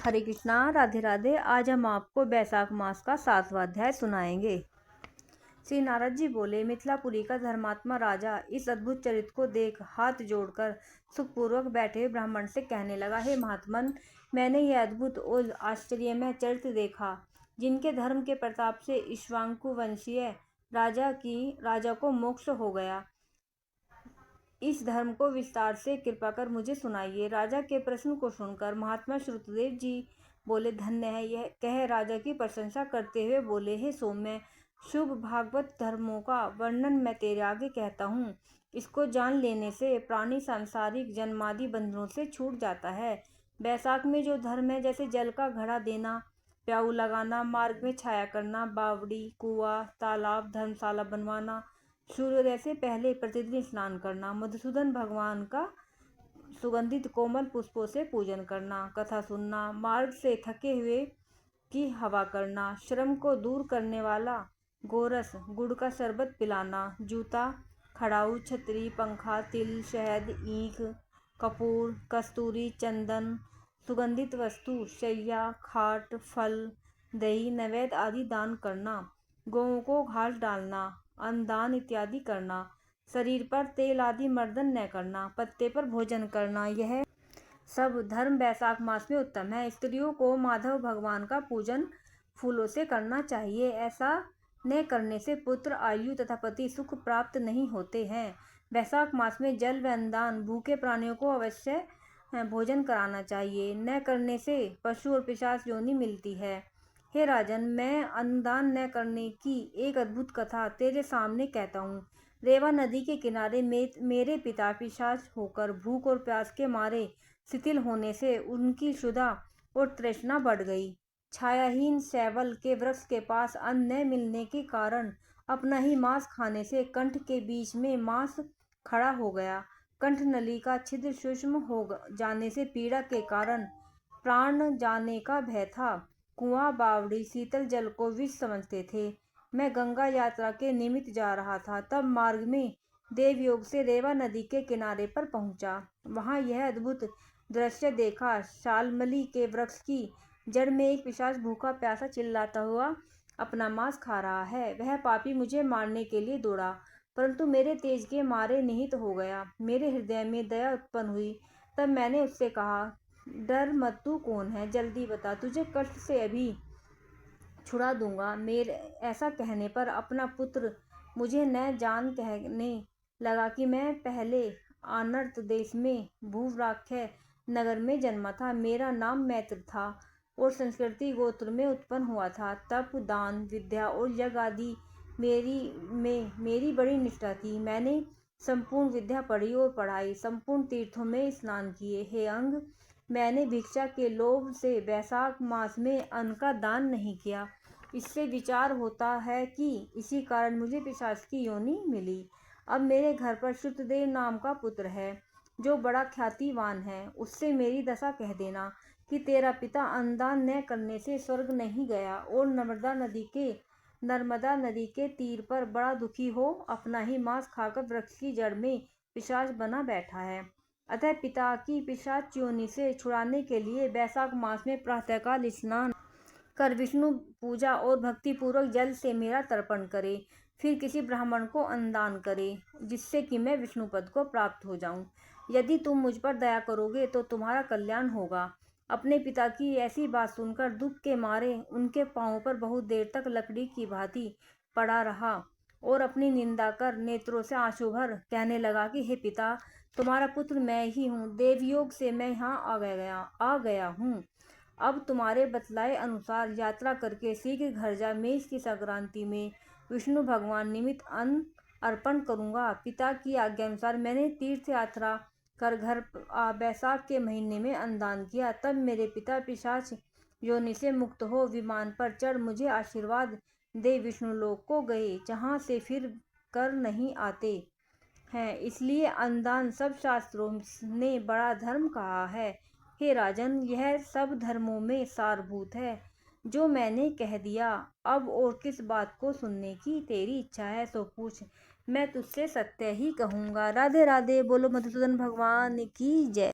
हरे कृष्णा, राधे राधे। आज हम आपको बैसाख मास का 7वां अध्याय सुनाएंगे। श्री नारद जी बोले, मिथिलापुरी का धर्मात्मा राजा इस अद्भुत चरित्र को देख हाथ जोड़कर सुखपूर्वक बैठे हुए ब्राह्मण से कहने लगा, हे महात्मन, मैंने यह अद्भुत और आश्चर्यमय चरित्र देखा, जिनके धर्म के प्रताप से इक्ष्वाकु वंशीय राजा को मोक्ष हो गया। इस धर्म को विस्तार से कृपा कर मुझे सुनाइए। राजा के प्रश्न को सुनकर महात्मा श्रुतदेव जी बोले, धन्य है। यह कह राजा की प्रशंसा करते हुए बोले, हे सौम्य, शुभ भागवत धर्मों का वर्णन मैं तेरे आगे कहता हूँ। इसको जान लेने से प्राणी सांसारिक जन्मादि बंधनों से छूट जाता है। बैसाख में जो धर्म है, जैसे जल का घड़ा देना, प्याऊ लगाना, मार्ग में छाया करना, बावड़ी, कुआं, तालाब, धर्मशाला बनवाना, सूर्योदय से पहले प्रतिदिन स्नान करना, मधुसूदन भगवान का सुगंधित कोमल पुष्पों से पूजन करना, कथा सुनना, मार्ग से थके हुए की हवा करना, श्रम को दूर करने वाला गोरस गुड़ का शरबत पिलाना, जूता, खड़ाऊ, छतरी, पंखा, तिल, शहद, ईख, कपूर, कस्तूरी, चंदन, सुगंधित वस्तु, शैया, खाट, फल, दही, नैवेद्य आदि दान करना, गौओं को घास डालना, अन्नदान इत्यादि करना, शरीर पर तेल आदि मर्दन न करना, पत्ते पर भोजन करना, यह सब धर्म बैसाख मास में उत्तम है। स्त्रियों को माधव भगवान का पूजन फूलों से करना चाहिए। ऐसा न करने से पुत्र, आयु तथा पति सुख प्राप्त नहीं होते हैं। बैसाख मास में जल व अन्नदान, भूखे प्राणियों को अवश्य भोजन कराना चाहिए। न करने से पशु और पिशाच योनि मिलती है। हे राजन, मैं अन्नदान न करने की एक अद्भुत कथा तेरे सामने कहता हूँ। रेवा नदी के किनारे मेरे पिता पिशाच होकर भूख और प्यास के मारे शिथिल होने से उनकी क्षुधा और तृष्णा बढ़ गई। छायाहीन शैवल के वृक्ष के पास अन्न न मिलने के कारण अपना ही मांस खाने से कंठ के बीच में मांस खड़ा हो गया। कंठ नली का छिद्र सूक्ष्म हो जाने से पीड़ा के कारण प्राण जाने का भय था। कुआं, बावड़ी, शीतल जल को विष समझते थे। मैं गंगा यात्रा के निमित्त जा रहा था, तब मार्ग में देवयोग से रेवा नदी के किनारे पर पहुंचा। वहां यह अद्भुत दृश्य देखा। शाल्मली के वृक्ष की जड़ में एक पिशाच भूखा प्यासा चिल्लाता हुआ अपना मांस खा रहा है। वह पापी मुझे मारने के लिए दौड़ा, परंतु मेरे तेज के मारे निहत हो गया। मेरे हृदय में दया उत्पन्न हुई। तब मैंने उससे कहा, डर मत, तू कौन है, जल्दी बता, तुझे कष्ट से अभी छुड़ा दूंगा। मेरे ऐसा कहने पर अपना पुत्र मुझे न जान कहने लगा कि मैं पहले आनर्त देश में भूव्राख्य नगर में जन्मा था। मेरा नाम मैत्र था और संस्कृति गोत्र में उत्पन्न हुआ था। तप, दान, विद्या और यज्ञ आदि मेरी बड़ी निष्ठा थी। मैंने संपूर्ण विद्या पढ़ी और पढ़ाई, संपूर्ण तीर्थों में स्नान किए। हे अंग, मैंने भिक्षा के लोभ से बैसाख मास में अन्न का दान नहीं किया। इससे विचार होता है कि इसी कारण मुझे पिशाच की योनि मिली। अब मेरे घर पर श्रुतदेव नाम का पुत्र है, जो बड़ा ख्यातिवान है। उससे मेरी दशा कह देना कि तेरा पिता अन्नदान न करने से स्वर्ग नहीं गया और नर्मदा नदी के तीर पर बड़ा दुखी हो अपना ही मांस खाकर वृक्ष की जड़ में पिशाच बना बैठा है। अतः पिता की पिशाच योनि से छुड़ाने के लिए बैसाख मास में प्रातःकाल स्नान कर विष्णु पूजा और भक्तिपूर्वक जल से मेरा तर्पण करे। फिर किसी ब्राह्मण को अन्नदान करे, जिससे कि मैं विष्णु पद को प्राप्त हो जाऊं। यदि तुम मुझ पर दया करोगे तो तुम्हारा कल्याण होगा। अपने पिता की ऐसी बात सुनकर दुख के मारे उनके पांवों पर बहुत देर तक लकड़ी की भांति पड़ा रहा और अपनी निंदा कर नेत्रों से आंसू भर कहने लगा कि हे पिता, तुम्हारा पुत्र मैं ही हूँ। देवयोग से मैं यहाँ आ गया हूँ। अब तुम्हारे बतलाए अनुसार यात्रा करके शीघ्र घर जा। मैं इसकी संक्रांति में विष्णु भगवान निमित्त अन्न अर्पण करूँगा। पिता की आज्ञा अनुसार मैंने तीर्थ यात्रा कर घर बैसाख के महीने में अन्नदान किया। तब मेरे पिता पिशाच योनि से मुक्त हो विमान पर चढ़ मुझे आशीर्वाद दे विष्णुलोक को गए, जहाँ से फिर कर नहीं आते हैं। इसलिए अन्नदान सब शास्त्रों ने बड़ा धर्म कहा है। हे राजन, यह सब धर्मों में सारभूत है जो मैंने कह दिया। अब और किस बात को सुनने की तेरी इच्छा है सो पूछ, मैं तुझसे सत्य ही कहूँगा। राधे राधे। बोलो मधुसूदन भगवान की जय।